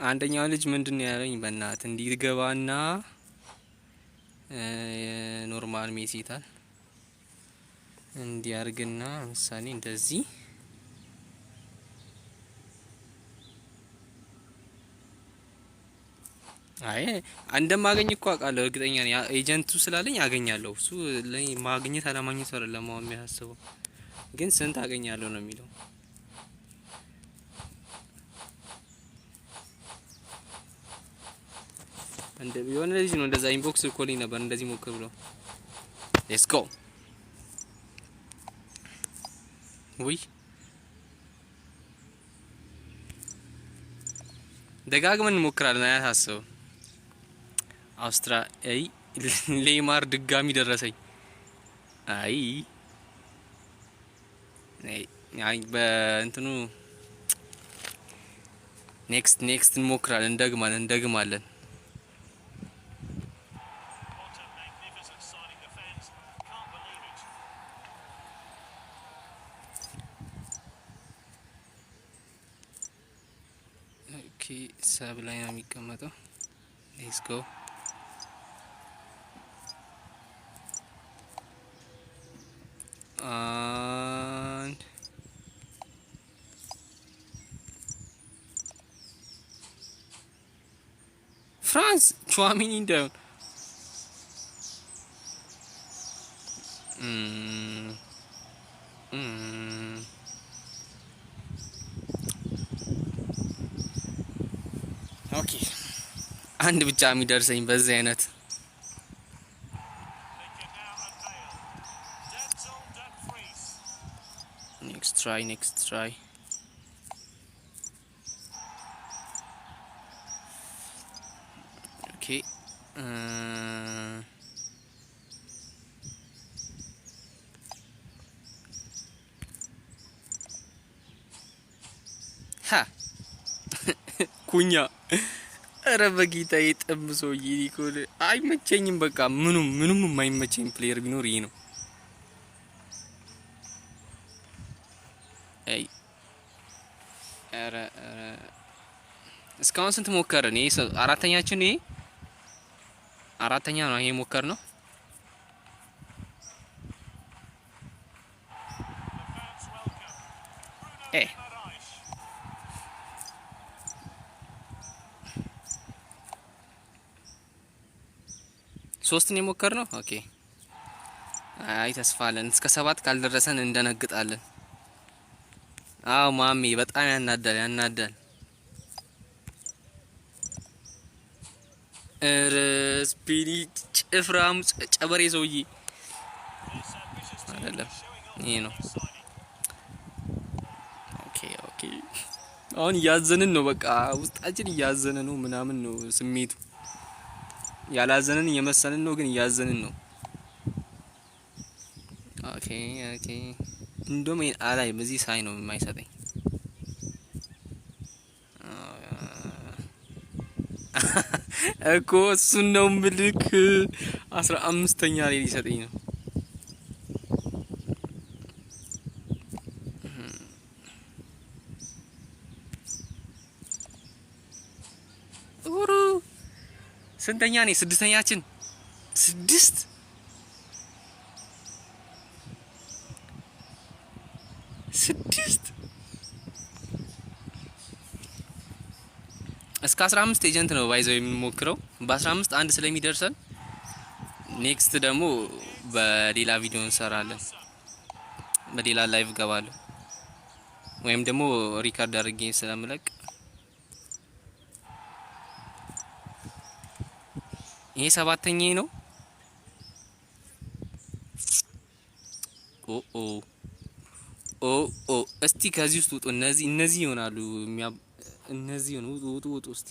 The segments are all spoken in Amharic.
አንደኛው ልጅ ምንድነው ያለኝ በእናት እንዲገባና ኖርማል ሜሲታል እንዲያርግና ምሳሌ እንደዚህ አይ እንደማገኝ እኮ አውቃለሁ እርግጠኛ ነኝ ኤጀንቱ ስላለኝ አገኛለሁ እሱ ለኔ ማግኘት አለማግኘት አይደለም አሁን የሚያስበው ግን ስንት አገኛለሁ ነው የሚለው እንደ ቢሆን ልጅ ነው እንደዛ ኢንቦክስ ልኮልኝ ነበር እንደዚህ ሞክር ብሎ ሌትስ ጎ ውይ ደጋግመን እንሞክራለን አያሳስብ አውስትራ አይ ሌማር ድጋሚ ደረሰኝ አይ አይ በእንትኑ ኔክስት እንሞክራለን እንደግማለን ኦኬ ሰብ ላይ ነው የሚቀመጠው ሌትስ ጎ and France Chouamini down ኦኬ አንድ ብቻ የሚደርሰኝ በዚህ አይነት next try okay ha ኩኛ ኧረ በጌታ የጠምሶ ይሪኮል አይመቸኝም በቃ ምኑም የማይመቸኝ ፕሌየር ቢኖር ይሄ ነው አይ ኧረ እስካሁን ስንት ሞከርን ይሄ አራተኛችን ይሄ አራተኛ ነው ይሄ ሞከር ነው ሶስትን የሞከር ነው ኦኬ አይ ተስፋለን እስከ 7 ካልደረሰን እንደነግጣለን አው ማሚ በጣም ያናዳል ስፒሪት ጭፍራም ጨበሬ ሰውዬ አይደለም ይሄ ነው ኦኬ አሁን እያዘንን ነው በቃ ውስጣችን እያዘነ ነው ምናምን ነው ስሜቱ ያላዘንን እየመሰልን ነው ግን እያዘንን ነው ኦኬ እንደውም አላይ በዚህ ሳይ ነው የማይሰጠኝ እኮ እሱን ነው ምልክ 15ኛ ላይ ሊሰጠኝ ነው ስንተኛ ነኝ ስድስተኛችን 6 እስከ 15 ኤጀንት ነው ባይዘው የምንሞክረው በ15 አንድ ስለሚደርሰን ኔክስት ደግሞ በሌላ ቪዲዮ እንሰራለን በሌላ ላይቭ ገባለሁ ወይም ደግሞ ሪካርድ አድርጌ ስለምለቅ ይሄ 7ኛዬ ነው ኦ እስቲ ከዚህ ውስጥ ውጡ እነዚህ ይሆናሉ እነዚህ ነው ውጡ እስቲ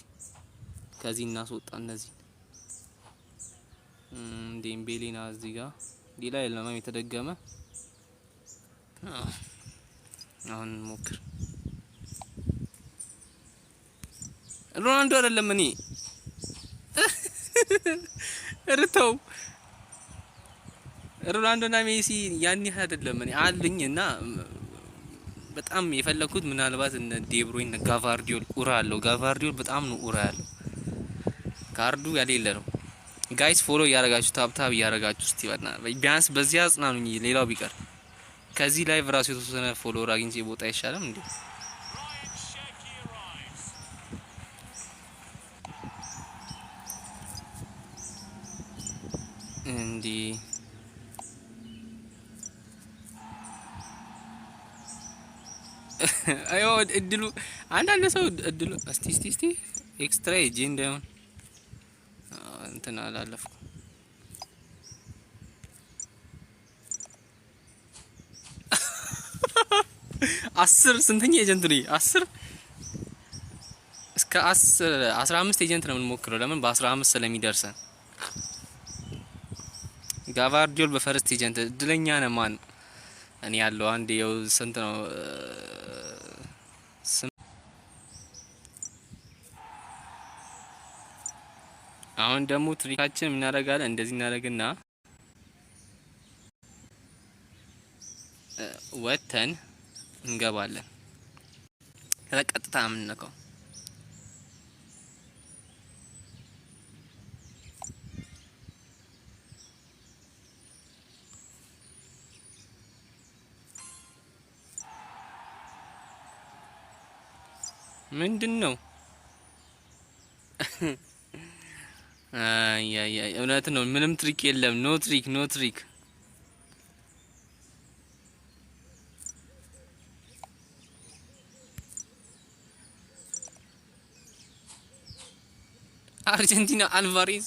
ከዚህ እናስወጣ እነዚህ ዴምቤሌና እዚህ ጋር ሌላ የለም የተደገመ አሁን ሞክር ሮናልዶ አይደለም እኔ እርተው ሮናልዶና ሜሲ ያን አይደለም እኔ አለኝና በጣም የፈለኩት ምናልባት እነ ዴብሮይን ጋቫርዲዮል ኡራ አለው። ጋቫርዲዮል በጣም ነው ኡራ ያለው። ካርዱ ያሌለ ነው። ጋይስ ፎሎ እያረጋችሁ ታብታብ እያረጋችሁ እስቲ ቢያንስ በዚህ አጽናኑኝ። ሌላው ቢቀር ከዚህ ላይቭ ራሱ የተወሰነ ፎሎወር አግኝቼ ቦታ አይሻልም እንዴ? እንዲ አዮ እድሉ አንዳንድ ሰው እድሉ እስቲ ኤክስትራ ኤጂ እንዳይሆን እንትን አላለፍኩ። 10 ስንተኛ ኤጀንት ነው? 10 እስከ 15 ኤጀንት ነው የምንሞክረው። ለምን በ15 ስለሚደርሰን። ጋቫርዲዮል በፈርስት ኤጀንት እድለኛ ነህ። ማን እኔ ያለው አንድ የው ስንት ነው? አሁን ደግሞ ትሪካችን እናደርጋለን። እንደዚህ እናደርግና ወተን እንገባለን። ከዛ ቀጥታ የምንነካው ምንድን ነው? አይ እውነት ነው። ምንም ትሪክ የለም። ኖ ትሪክ። አርጀንቲና አልቫሬዝ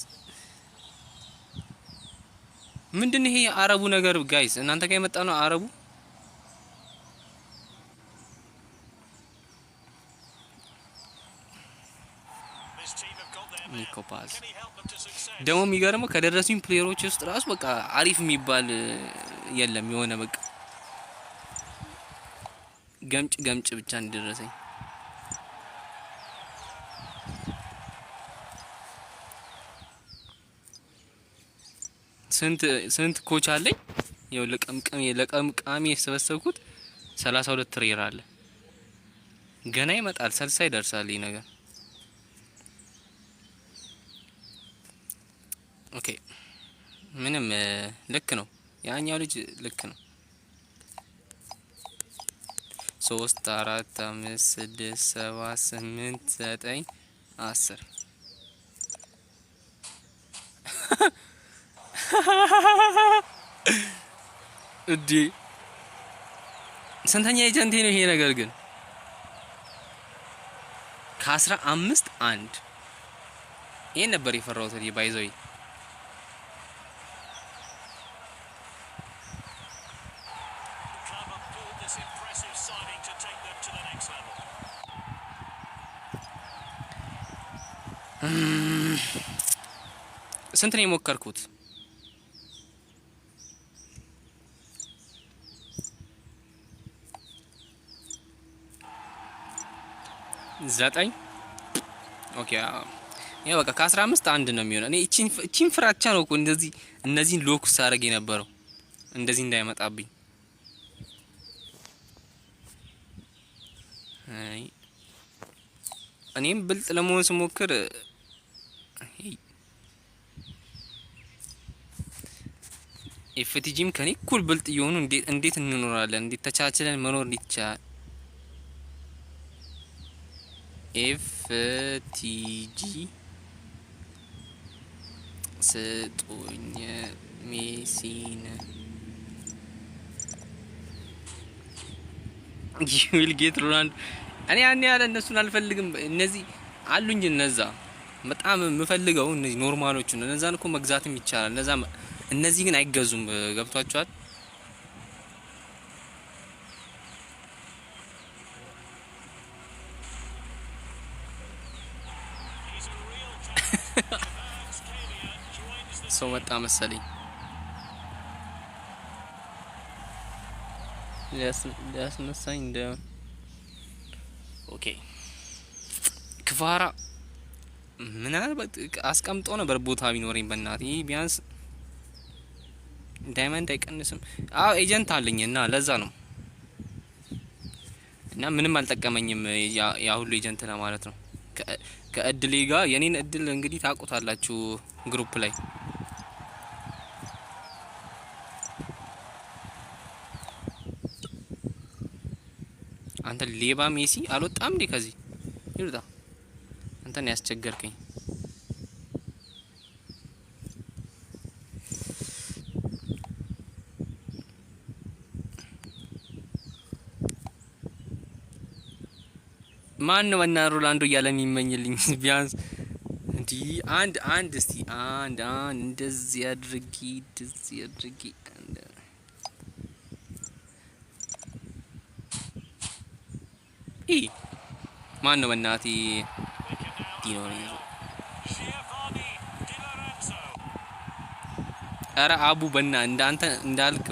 ምንድን ይሄ አረቡ ነገር ጋይስ? እናንተ ጋር የመጣ ነው አረቡ። ኒኮፓስ ደግሞ የሚገርመው ከደረሱኝ ፕሌየሮች ውስጥ ራሱ በቃ አሪፍ የሚባል የለም። የሆነ በቃ ገምጭ ብቻ እንዲደረሰኝ። ስንት ኮች አለኝ? ይኸው ለቀምቃሚ የሰበሰብኩት 32 ትሬር አለ። ገና ይመጣል። 60 ይደርሳል ይሄ ነገር። ኦኬ ምንም ልክ ነው። ያኛው ልጅ ልክ ነው። 3 4 5 6 7 8 9 10 እዲ ስንተኛ ኤጀንቴ ነው ይሄ ነገር ግን? ከ15 1 ይሄን ነበር የፈራሁት እኔ ባይዘይ። ስንት ነው የሞከርኩት? 9 ኦኬ። ያው በቃ ከ15 1 ነው የሚሆነው። እኔ እቺን ፍራቻ ነው እኮ እንደዚህ እነዚህን ሎክስ አድርጌ የነበረው እንደዚህ እንዳይመጣብኝ። አይ እኔም ብልጥ ለመሆን ስሞክር ኤፍቲጂም ከኔ እኩል ብልጥ እየሆኑ እንዴት እንኖራለን? እንዴት ተቻችለን መኖር ይቻላል? ኤፍቲጂ ስጡኝ ሜሲን ዊል ጌት ሮናልዶ። እኔ ያን ያለ እነሱን አልፈልግም። እነዚህ አሉኝ እነዛ በጣም የምፈልገው እነዚህ ኖርማሎቹ ነው። እነዛን እኮ መግዛትም ይቻላል። እነዚህ ግን አይገዙም። ገብቷቸዋል። ሰው መጣ መሰለኝ ሊያስነሳኝ እንደ ኦኬ ክፋራ ምናልባት አስቀምጦ ነበር ቦታ ቢኖረኝ በእናትህ ቢያንስ ዳይመንድ አይቀንስም። አዎ ኤጀንት አለኝ እና ለዛ ነው እና ምንም አልጠቀመኝም ያ ሁሉ ኤጀንት ለማለት ነው። ከእድሌ ጋር የኔን እድል እንግዲህ ታውቁታላችሁ ግሩፕ ላይ አንተ ሌባ ሜሲ አልወጣም እንዴ ከዚህ ይሉታ አንተን ያስቸገርከኝ ማን ነው እና ሮላንዶ እያለ የሚመኝልኝ ቢያንስ እንዲ አንድ እስቲ አንድ እንደዚህ አድርጊ ማን ነው በእናቴ ዲኖ ነው ኧረ አቡ በእና እንዳንተ እንዳልክ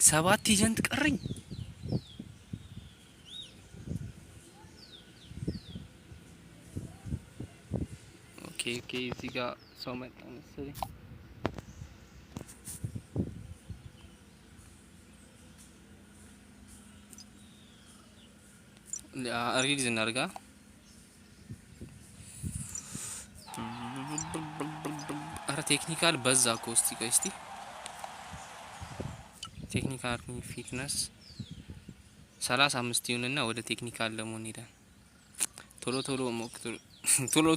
7 ኤጀንት ቀረኝ። ኦኬ እዚህ ጋር ሰው መጣ መሰለኝ። ሪሊዝ እናድርጋ። አረ ቴክኒካል በዛ እኮ እስቲ ቴክኒካል ፊትነስ 35 ይሁንና ወደ ቴክኒካል ለመሆን ሄዳል።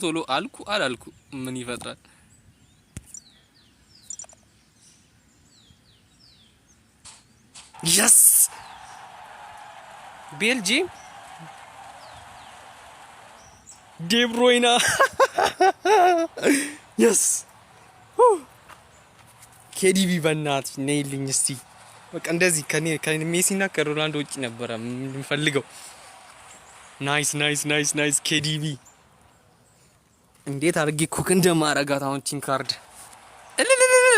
ቶሎ አላልኩ ምን ይፈጥራል? የስ ቤልጂየም ዴብሮይና የስ ኬዲቢ በእናት ነይልኝ እስቲ በቃ እንደዚህ ከሜሲና ከሮናልዶ ውጪ ነበረ የምፈልገው። ናይስ ኬዲቢ እንዴት አድርጌ ኩክ እንደማረጋት አሁን ቲም ካርድ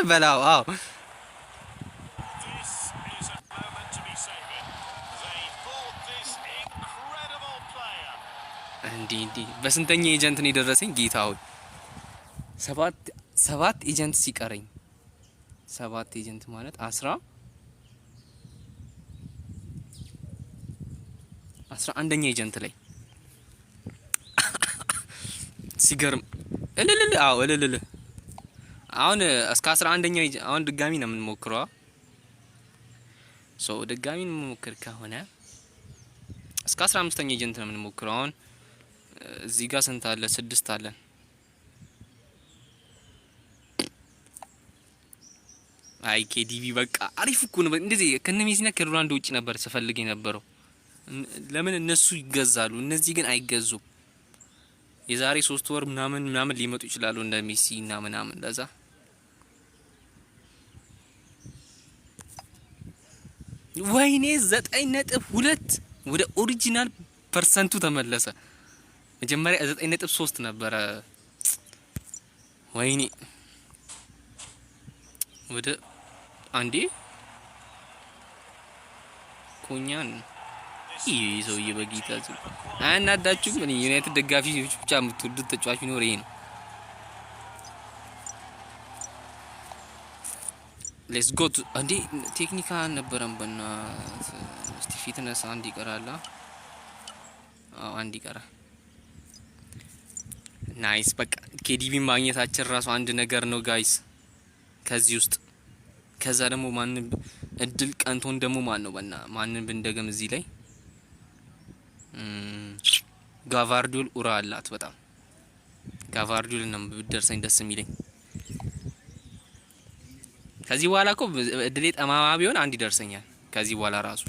በላው። አዎ እንዲ በስንተኛ ኤጀንት ነው የደረሰኝ ጌታው? 7 ኤጀንት ሲቀረኝ 7 ኤጀንት ማለት 11ኛ ኤጀንት ላይ ሲገርም አሁን እስከ 11ኛ አሁን ድጋሚ ነው የምንሞክረው። ድጋሚ የምንሞክር ከሆነ እስከ 15ኛ ኤጀንት ነው የምንሞክረው። አሁን እዚህ ጋር ስንት አለ? 6 አለን። አይ ኬዲቪ በቃ አሪፍ እኮ ነው። እንደዚህ ከነሜሲና ከሮናልዶ ውጪ ነበር ስፈልግ የነበረው። ለምን እነሱ ይገዛሉ፣ እነዚህ ግን አይገዙም። የዛሬ 3 ወር ምናምን ሊመጡ ይችላሉ እንደ ሜሲ እና ምናምን ለዛ ወይኔ 9.2 ወደ ኦሪጂናል ፐርሰንቱ ተመለሰ። መጀመሪያ 9.3 ነበረ። ወይኔ ወደ አንዴ ኮኛን ይዘውዬ በጌታ ዝም አያናዳችሁም? ምን ዩናይትድ ደጋፊዎች ብቻ የምትወዱት ተጫዋች ቢኖር ይሄ ነው። ሌትስ ጎ አንዴ ቴክኒካ ነበረን እስቲ ፊትነስ አንድ ይቀራል። አንድ ይቀራል። ናይስ በቃ ኬዲቢ ማግኘታችን ራሱ አንድ ነገር ነው ጋይስ። ከዚህ ውስጥ ከዛ ደግሞ ማን እድል ቀንቶን ደግሞ ማንን ብንደገም እዚህ ላይ ጋቫርዲዮል ኡራ አላት። በጣም ጋቫርዲዮል ነው ብደርሰኝ ደስ የሚለኝ። ከዚህ በኋላ እኮ እድሌ ጠማማ ቢሆን አንድ ይደርሰኛል ከዚህ በኋላ ራሱ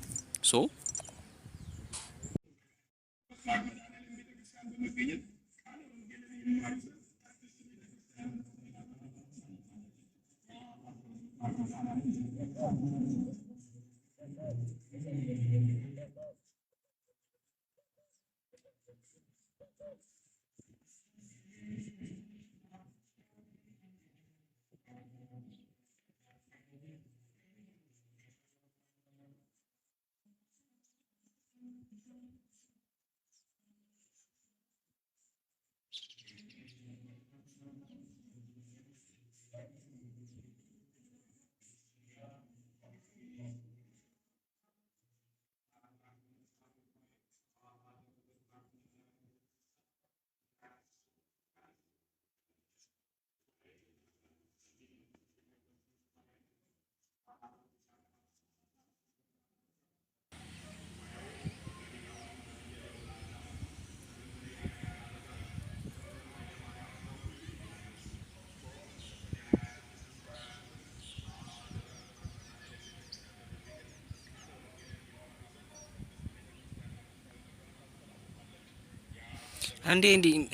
እንዴ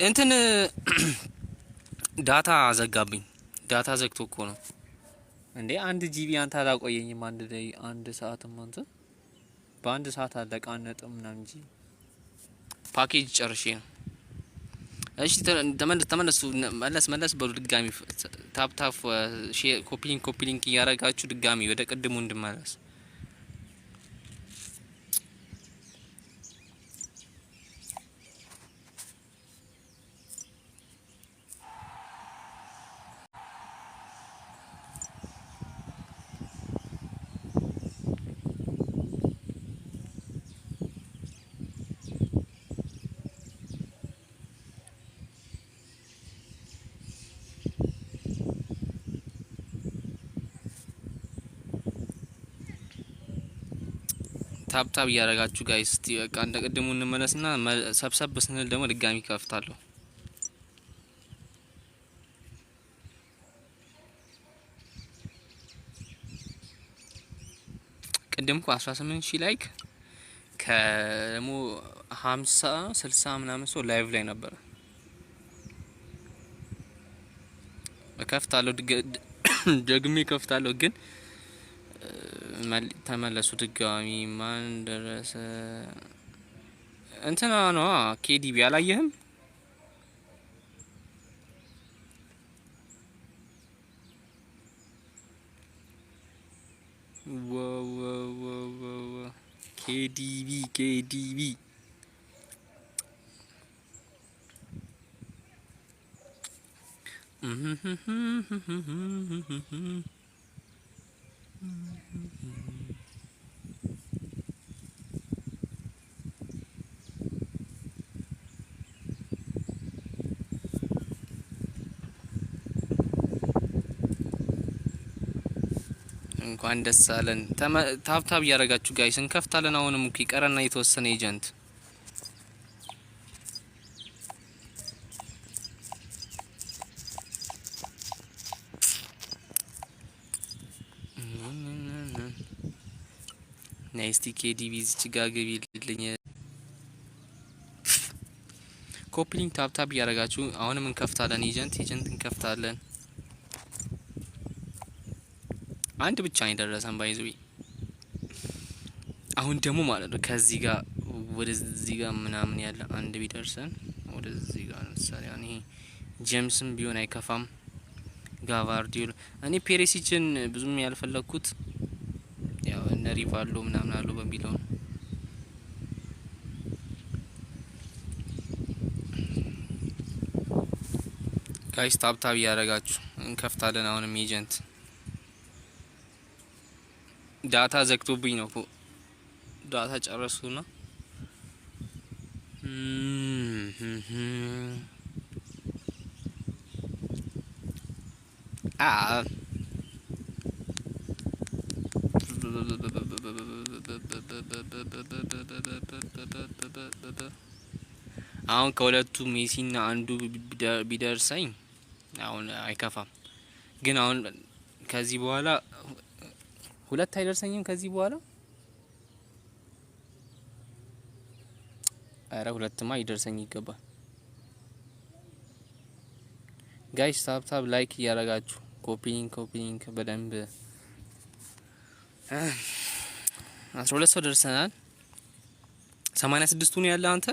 እንትን ዳታ ዘጋብኝ። ዳታ ዘግቶ እኮ ነው እንዴ። 1 ጂቢ አንተ አላቆየኝም። አንድ ሰዓትም አንተ በአንድ ሰዓት አለቀ። ነጥብ ምናምን እንጂ ፓኬጅ ጨርሼ ነው። እሺ ተመለሱ። መለስ በሉ ድጋሚ ታፕ ሼር ኮፒ ሊንክ እያረጋችሁ ድጋሚ ወደ ቅድሙ እንድመለስ። ታፕ እያረጋችሁ ጋይስ እስቲ በቃ እንደ ቅድሙ እንመለስና ሰብሰብ ስንል ደግሞ ድጋሚ ከፍታለሁ። ቅድም እኮ 18000 ላይክ ከሞ 50 60 ምናምን ሰው ላይቭ ላይ ነበር። ከፍታለሁ ደግሜ ከፍታለሁ ግን ተመለሱ ድጋሚ። ማን ደረሰ? እንትና ነው ኬዲቢ አላየህም? ወ ኬዲቢ እንኳን ደስ አለን። ታብታብ እያረጋችሁ ጋይስ እንከፍታለን። አሁንም እኮ ይቀረና የተወሰነ ኤጀንት ናይስቲ ኬዲቪ እዚች ጋ ግቢልኝ። ኮፕሊንግ ታብታብ እያረጋችሁ አሁንም እንከፍታለን። ኤጀንት እንከፍታለን። አንድ ብቻ ነው የደረሰን ባይዙ። አሁን ደግሞ ማለት ነው ከዚህ ጋር ወደዚህ ጋር ምናምን ያለ አንድ ቢደርሰን ወደዚህ ጋር ለምሳሌ አሁን ይሄ ጄምስም ቢሆን አይከፋም። ጋቫርዲዮል እኔ ፔሬሲችን ብዙም ያልፈለኩት ያው እነ ሪቫልዶ ምናምን አሉ በሚለው ነው። ጋይስ ታብታብ እያረጋችሁ እንከፍታለን። አሁንም ኤጀንት ዳታ ዘግቶብኝ ነው እኮ ዳታ ጨረሱና አሁን ከሁለቱ ሜሲና አንዱ ቢደርሰኝ አሁን አይከፋም። ግን አሁን ከዚህ በኋላ ሁለት አይደርሰኝም። ከዚህ በኋላ አረ ሁለትማ ይደርሰኝ ይገባል። ጋይስ ታብ ላይክ እያረጋችሁ ኮፒ ሊንክ በደንብ 12 ሰው ደርሰናል። 86ቱ ነው ያለ አንተ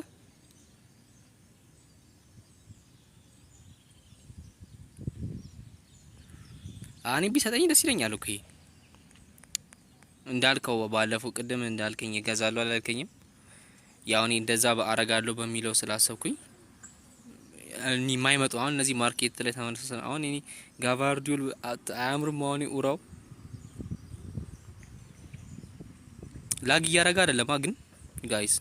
እኔ ቢሰጠኝ ደስ ይለኛል እኮ ይሄ እንዳልከው ባለፈው ቅድም እንዳልከኝ እገዛለሁ አላልከኝም? ያው እኔ እንደዛ አረጋለሁ በሚለው ስላሰብኩኝ እኔ የማይመጡ አሁን እነዚህ ማርኬት ላይ ተመልሰን አሁን እኔ ጋቫርዲዮል አያምርም። አሁን ኡራው ላግ እያረጋ አይደለም ግን ጋይስ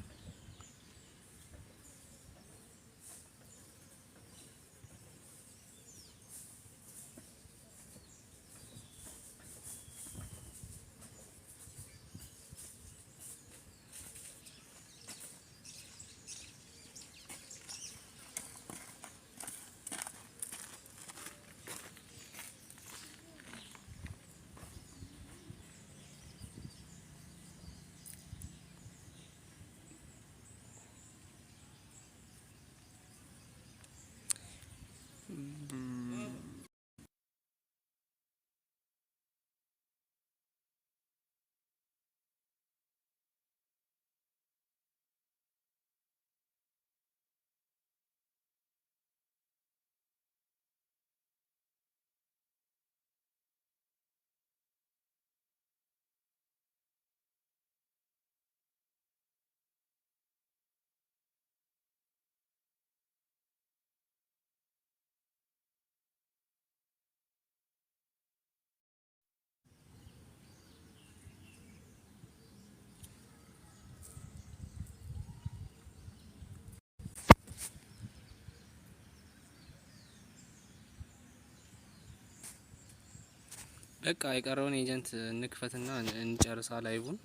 በቃ የቀረውን ኤጀንት እንክፈትና እንጨርሳ ላይቡን።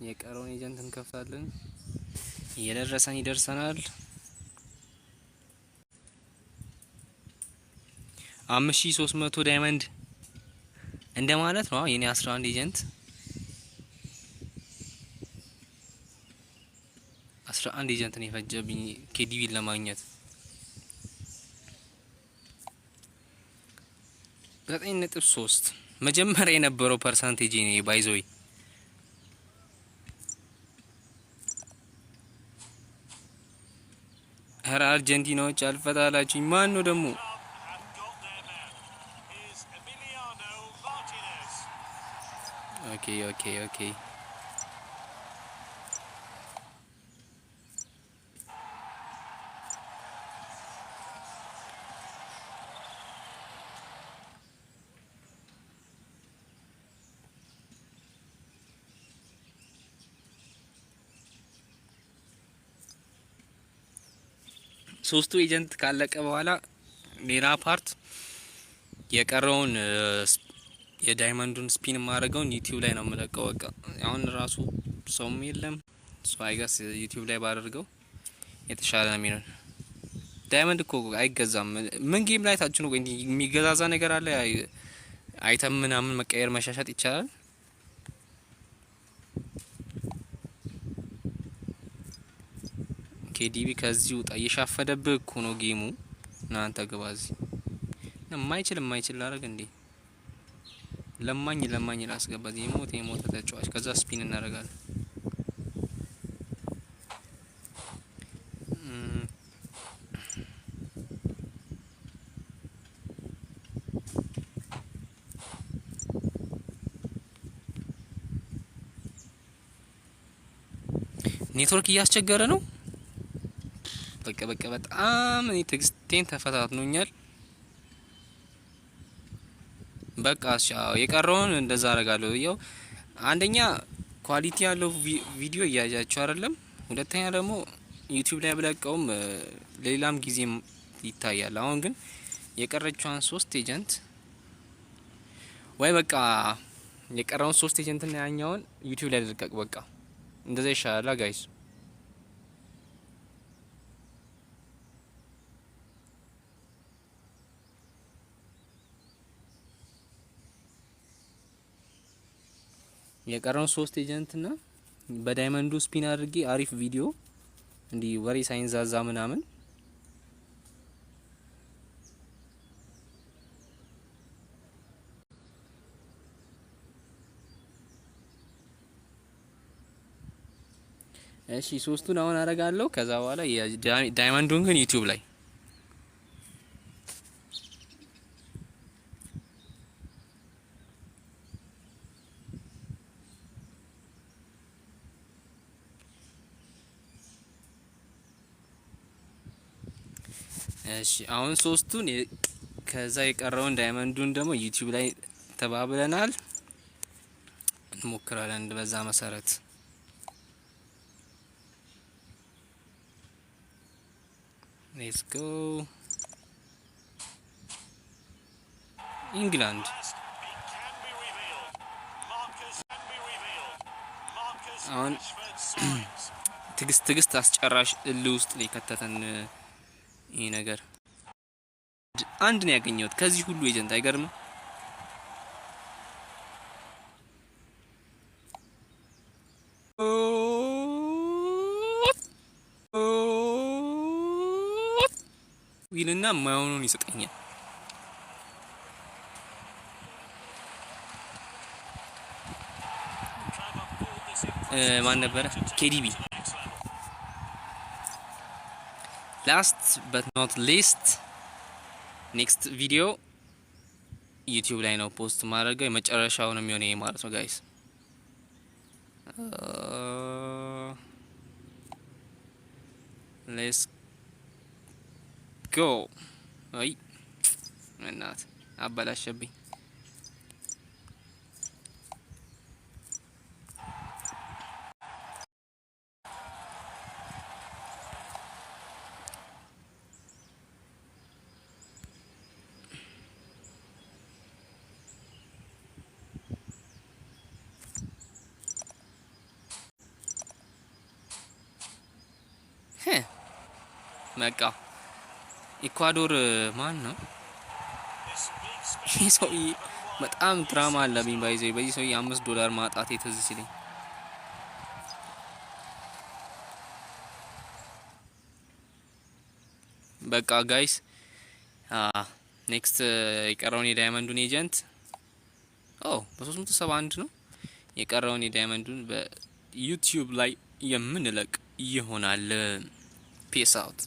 የቀረውን ኤጀንት እንከፍታለን። እየደረሰን ይደርሰናል። 5300 ዳይመንድ እንደማለት ነው የኔ 11 ኤጀንት 11 ኤጀንት ነው የፈጀብኝ ኬዲቪ ለማግኘት 9.3 መጀመሪያ የነበረው ፐርሰንቴጅ ነው ባይዞይ ኧረ አርጀንቲናዎች አልፈታላችሁኝ ማን ነው ደግሞ ኦኬ ሶስቱ ኤጀንት ካለቀ በኋላ ሌላ ፓርት የቀረውን የዳይመንዱን ስፒን ማድረገውን ዩቲዩብ ላይ ነው የምለቀው። በቃ አሁን ራሱ ሰውም የለም ሶ አይጋስ ዩቲዩብ ላይ ባደርገው የተሻለ ነው የሚሆነው። ዳይመንድ እኮ አይገዛም። ምን ጌም ላይ ታችሁ ነው የሚገዛዛ ነገር አለ? አይተም ምናምን መቀየር መሻሻጥ ይቻላል። ኬዲቢ ከዚህ ውጣ እየሻፈደብህ እኮ ነው ጌሙ። እናንተ ግባዚ የማይችል አረግ እንዴ ለማኝ ላስገባት የሞተ ተጫዋች ከዛ ስፒን እናደርጋለን። ኔትወርክ እያስቸገረ ነው። በቃ በጣም እኔ ትግስቴን ተፈታትኖኛል። በቃ የቀረውን እንደዛ አደርጋለሁ። ያው አንደኛ ኳሊቲ ያለው ቪዲዮ እያያችሁ አይደለም። ሁለተኛ ደግሞ ዩቲዩብ ላይ ብለቀውም ሌላም ጊዜም ይታያል። አሁን ግን የቀረችዋን 3 ኤጀንት ወይ በቃ የቀረውን 3 ኤጀንት እና ያኛውን ዩቲዩብ ላይ ልቀቅ። በቃ እንደዛ ይሻላል ጋይስ። የቀረውን 3 ኤጀንት እና በዳይመንዱ ስፒን አድርጌ አሪፍ ቪዲዮ እንዲ ወሬ ሳይንዛዛ ምናምን እሺ 3ቱን አሁን አረጋለሁ። ከዛ በኋላ ዳይመንዱን ግን ዩቲዩብ ላይ እሺ አሁን 3ቱን ከዛ የቀረውን ዳይመንዱን ደግሞ ዩቲዩብ ላይ ተባብለናል። እንሞክራለን በዛ መሰረት ሌትስ ጎ ኢንግላንድ አሁን ትግስት አስጨራሽ እልህ ውስጥ ሊከተተን ይሄ ነገር አንድ ነው ያገኘሁት ከዚህ ሁሉ ኤጀንት አይገርምም? ዊልና ማይሆኑን ይሰጠኛል። ማን ነበረ? ኬዲቢ ላስት በት ኖት ሊስት ኔክስት ቪዲዮ ዩቲዩብ ላይ ነው ፖስት ማድረገው። የመጨረሻው ነው የሚሆነው ማለት ነው ጋይስ። ሌትስ ጎ አይ እናት አበላሸብኝ። በቃ ኢኳዶር ማን ነው ይህ ሰውዬ? በጣም ድራማ አለብኝ ባይዘይ በዚህ ሰውዬ $5 ማጣት ትዝ ሲለኝ። በቃ ጋይስ ኔክስት የቀረውን የዳይመንዱን ኤጀንት በ371 ነው የቀረውን የዳይመንዱን በዩቲዩብ ላይ የምንለቅ ይሆናል። ፒስ አውት